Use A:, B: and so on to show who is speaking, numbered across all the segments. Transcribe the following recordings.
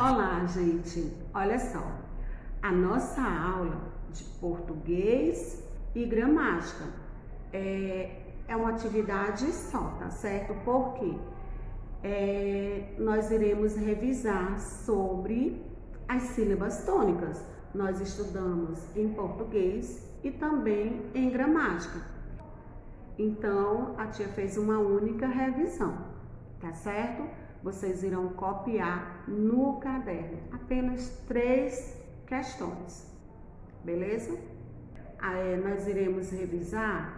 A: Olá, gente! Olha só, a nossa aula de português e gramática é uma atividade só, tá certo? Porque nós iremos revisar sobre as sílabas tônicas. Nós estudamos em português e também em gramática. Então, a tia fez uma única revisão, tá certo? Vocês irão copiar no caderno apenas 3 questões, beleza? Nós iremos revisar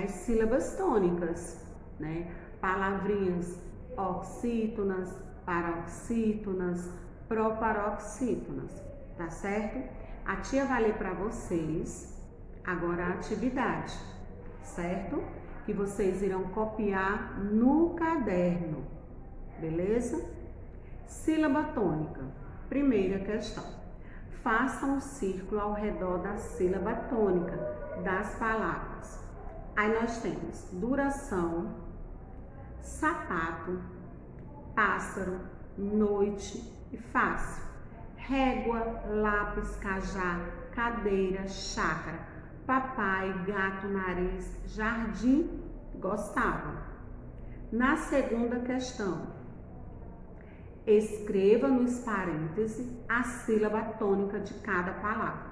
A: as sílabas tônicas, né? Palavrinhas oxítonas, paroxítonas, proparoxítonas, tá certo? A tia vai ler para vocês agora a atividade, certo? Que vocês irão copiar no caderno, beleza? Sílaba tônica. Primeira questão. Faça um círculo ao redor da sílaba tônica das palavras. Aí nós temos duração, sapato, pássaro, noite e fácil. Régua, lápis, cajá, cadeira, chácara, papai, gato, nariz, jardim, gostava. Na segunda questão, escreva nos parênteses a sílaba tônica de cada palavra.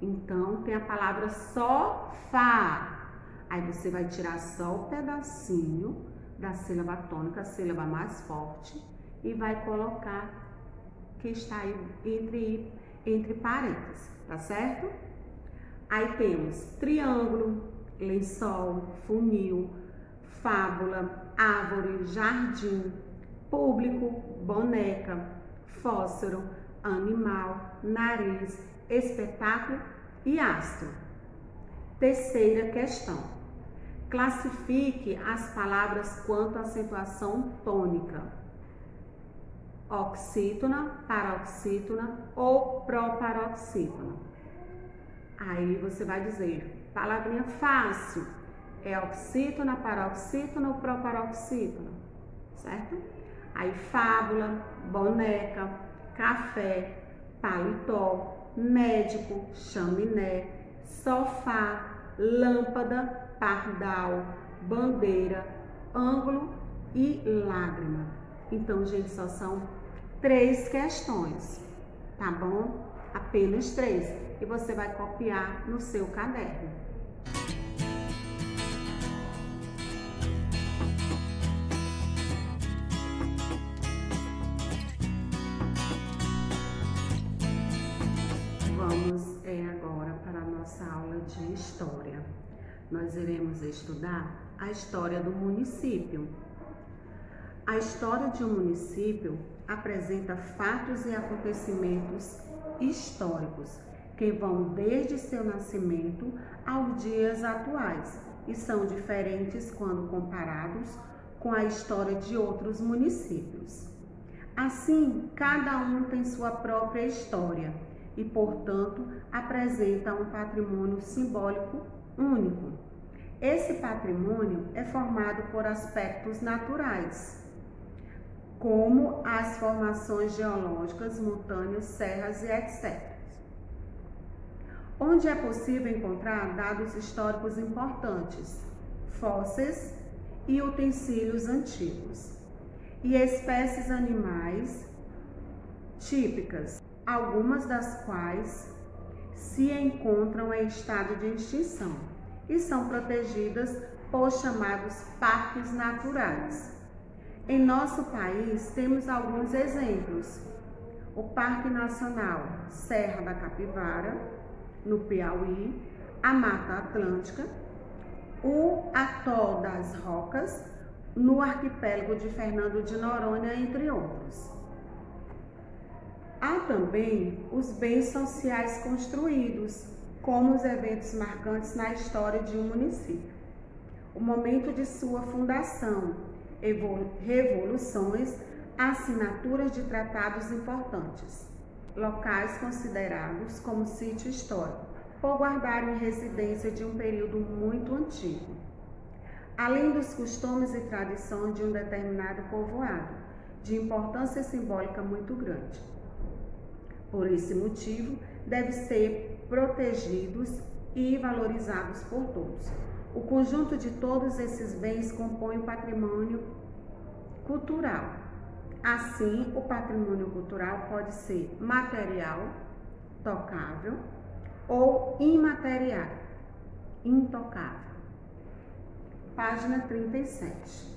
A: Então, tem a palavra sofá. Aí você vai tirar só o pedacinho da sílaba tônica, a sílaba mais forte, e vai colocar que está aí entre parênteses, tá certo? Aí temos triângulo, lençol, funil, fábula, árvore, jardim, público, boneca, fósforo, animal, nariz, espetáculo e astro. Terceira questão. Classifique as palavras quanto à acentuação tônica. Oxítona, paroxítona ou proparoxítona. Aí você vai dizer, palavrinha fácil, é oxítona, paroxítona ou proparoxítona, certo? Aí fábula, boneca, café, paletó, médico, chaminé, sofá, lâmpada, pardal, bandeira, ângulo e lágrima. Então, gente, só são 3 questões, tá bom? Apenas 3. E você vai copiar no seu caderno. Vamos agora para a nossa aula de história. Nós iremos estudar a história do município. A história de um município apresenta fatos e acontecimentos históricos que vão desde seu nascimento aos dias atuais e são diferentes quando comparados com a história de outros municípios. Assim, cada um tem sua própria história e, portanto, apresenta um patrimônio simbólico único. Esse patrimônio é formado por aspectos naturais, como as formações geológicas, montanhas, serras e etc., onde é possível encontrar dados históricos importantes, fósseis e utensílios antigos, e espécies animais típicas, algumas das quais se encontram em estado de extinção e são protegidas por chamados parques naturais. Em nosso país, temos alguns exemplos. O Parque Nacional Serra da Capivara, no Piauí, a Mata Atlântica, o Atol das Rocas, no arquipélago de Fernando de Noronha, entre outros. Há também os bens sociais construídos, como os eventos marcantes na história de um município, o momento de sua fundação, revoluções, assinaturas de tratados importantes, locais considerados como sítio histórico, por guardarem residência de um período muito antigo, além dos costumes e tradições de um determinado povoado, de importância simbólica muito grande. Por esse motivo, devem ser protegidos e valorizados por todos. O conjunto de todos esses bens compõe o patrimônio cultural. Assim, o patrimônio cultural pode ser material, tocável, ou imaterial, intocável. Página 37.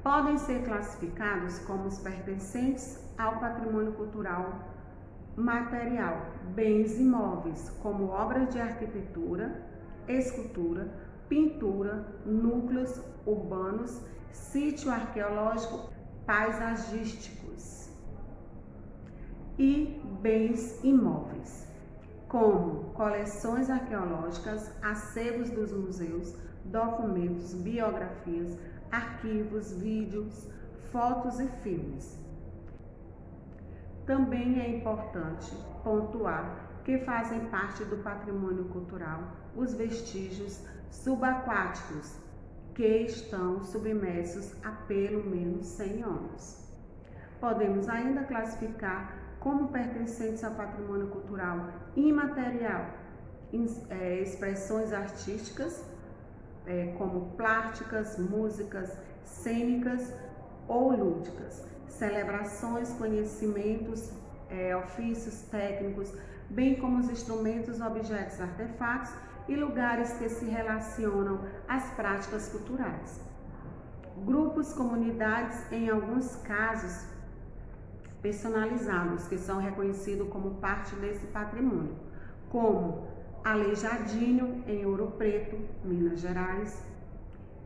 A: Podem ser classificados como os pertencentes ao patrimônio cultural material, bens imóveis, como obras de arquitetura, escultura, pintura, núcleos urbanos, sítio arqueológico, paisagísticos, e bens imóveis, como coleções arqueológicas, acervos dos museus, documentos, biografias, arquivos, vídeos, fotos e filmes. Também é importante pontuar que fazem parte do patrimônio cultural os vestígios subaquáticos que estão submersos há pelo menos 100 anos. Podemos ainda classificar como pertencentes ao patrimônio cultural imaterial expressões artísticas, como plásticas, músicas, cênicas ou lúdicas, celebrações, conhecimentos, ofícios técnicos, bem como os instrumentos, objetos, artefatos e lugares que se relacionam às práticas culturais. Grupos, comunidades, em alguns casos personalizados, que são reconhecidos como parte desse patrimônio, como Aleijadinho, em Ouro Preto, Minas Gerais,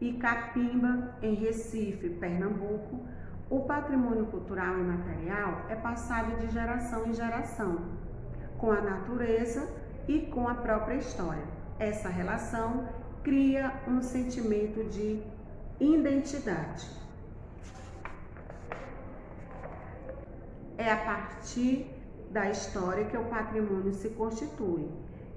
A: e Capimba, em Recife, Pernambuco. O patrimônio cultural e material é passado de geração em geração, com a natureza e com a própria história. Essa relação cria um sentimento de identidade. É a partir da história que o patrimônio se constitui.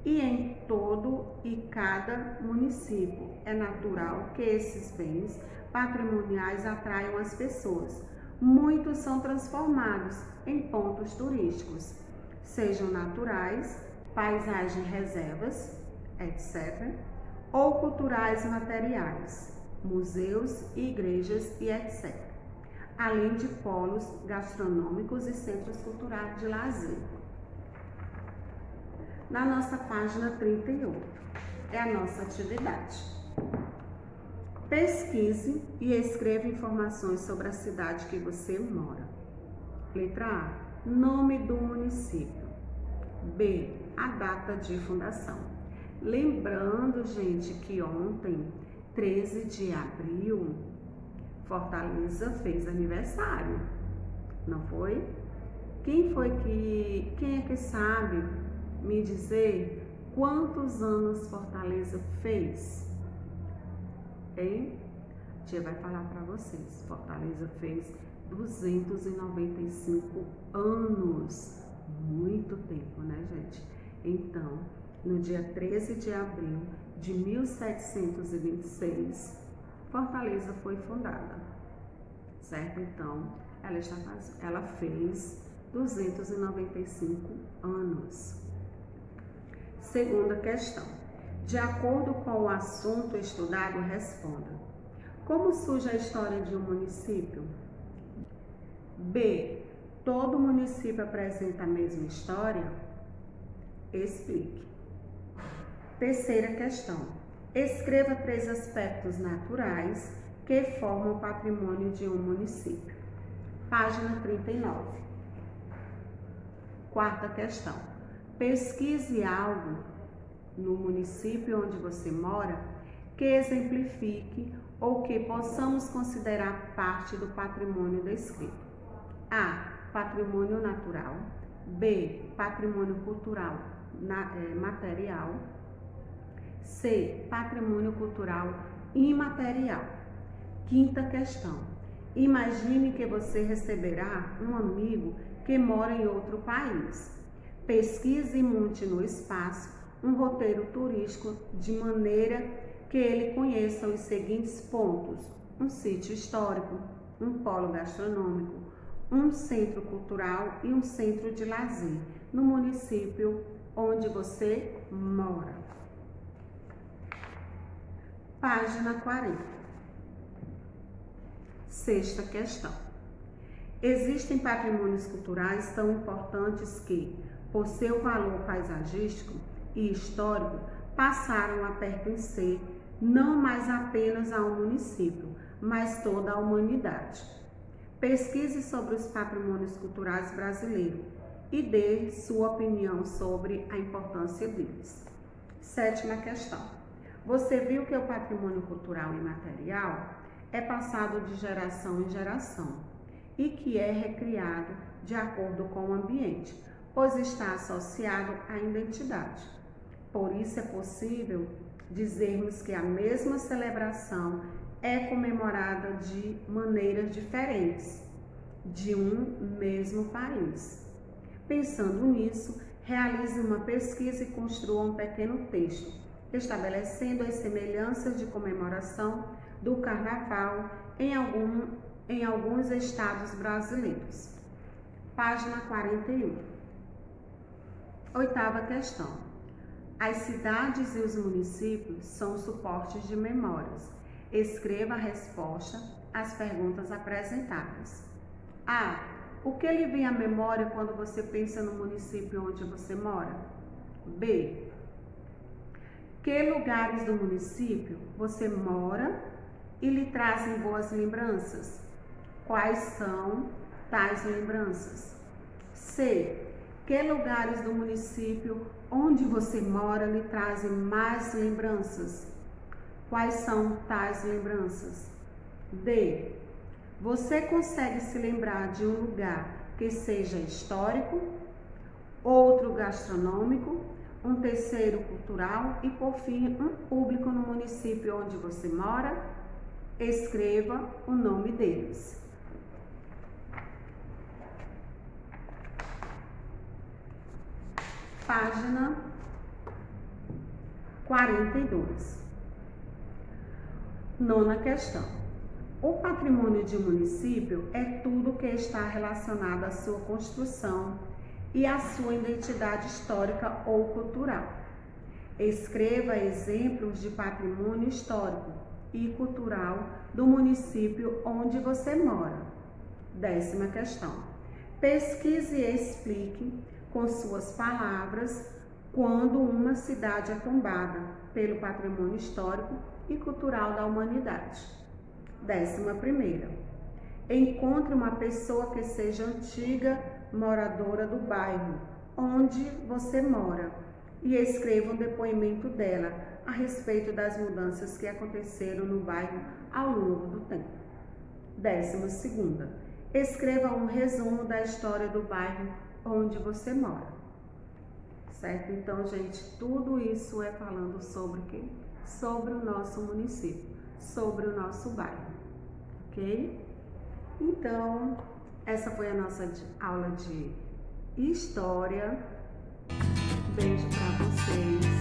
A: E em todo e cada município é natural que esses bens patrimoniais atraiam as pessoas. Muitos são transformados em pontos turísticos, sejam naturais, paisagens, reservas, etc., ou culturais materiais, museus, igrejas e etc., além de polos gastronômicos e centros culturais de lazer. Na nossa página 38, é a nossa atividade. Pesquise e escreva informações sobre a cidade que você mora. Letra A, nome do município. B, a data de fundação. Lembrando, gente, que ontem, 13 de abril, Fortaleza fez aniversário, não foi? Quem é que sabe me dizer quantos anos Fortaleza fez? Hein? A tia vai falar para vocês. Fortaleza fez 295 anos. Muito tempo, né, gente? Então, no dia 13 de abril de 1726, Fortaleza foi fundada, certo? Então, ela fez 295 anos. Segunda questão. De acordo com o assunto estudado, responda. Como surge a história de um município? B. Todo município apresenta a mesma história? Explique. Terceira questão. Escreva 3 aspectos naturais que formam o patrimônio de um município. Página 39. Quarta questão. Pesquise algo no município onde você mora que exemplifique ou que possamos considerar parte do patrimônio descrito. A. Patrimônio natural. B. Patrimônio cultural material. C. Patrimônio cultural imaterial. Quinta questão. Imagine que você receberá um amigo que mora em outro país. Pesquise e monte no espaço um roteiro turístico de maneira que ele conheça os seguintes pontos: um sítio histórico, um polo gastronômico, um centro cultural e um centro de lazer no município onde você mora. Página 40. Sexta questão. Existem patrimônios culturais tão importantes que, por seu valor paisagístico e histórico, passaram a pertencer não mais apenas a um município, mas toda a humanidade. Pesquise sobre os patrimônios culturais brasileiros e dê sua opinião sobre a importância deles. Sétima questão. Você viu que o patrimônio cultural imaterial é passado de geração em geração e que é recriado de acordo com o ambiente, pois está associado à identidade. Por isso é possível dizermos que a mesma celebração é comemorada de maneiras diferentes, de um mesmo país. Pensando nisso, realize uma pesquisa e construa um pequeno texto, estabelecendo as semelhanças de comemoração do Carnaval em alguns estados brasileiros. Página 41. Oitava questão. As cidades e os municípios são suportes de memórias. Escreva a resposta às perguntas apresentadas. A. O que lhe vem à memória quando você pensa no município onde você mora? B. Que lugares do município você mora e lhe trazem boas lembranças? Quais são tais lembranças? C. Que lugares do município onde você mora lhe trazem mais lembranças? Quais são tais lembranças? D. Você consegue se lembrar de um lugar que seja histórico, outro gastronômico, um terceiro cultural e, por fim, um público no município onde você mora? Escreva o nome deles. Página 42. Nona questão. O patrimônio de um município é tudo que está relacionado à sua construção e à sua identidade histórica ou cultural. Escreva exemplos de patrimônio histórico e cultural do município onde você mora. 10ª questão. Pesquise e explique com suas palavras quando uma cidade é tombada pelo patrimônio histórico e cultural da humanidade. 11ª. Encontre uma pessoa que seja antiga moradora do bairro onde você mora e escreva um depoimento dela a respeito das mudanças que aconteceram no bairro ao longo do tempo. 12ª. Escreva um resumo da história do bairro onde você mora. Certo? Então, gente, tudo isso é falando sobre o quê? Sobre o nosso município, sobre o nosso bairro, ok? Então, essa foi a nossa aula de história. Beijo para vocês.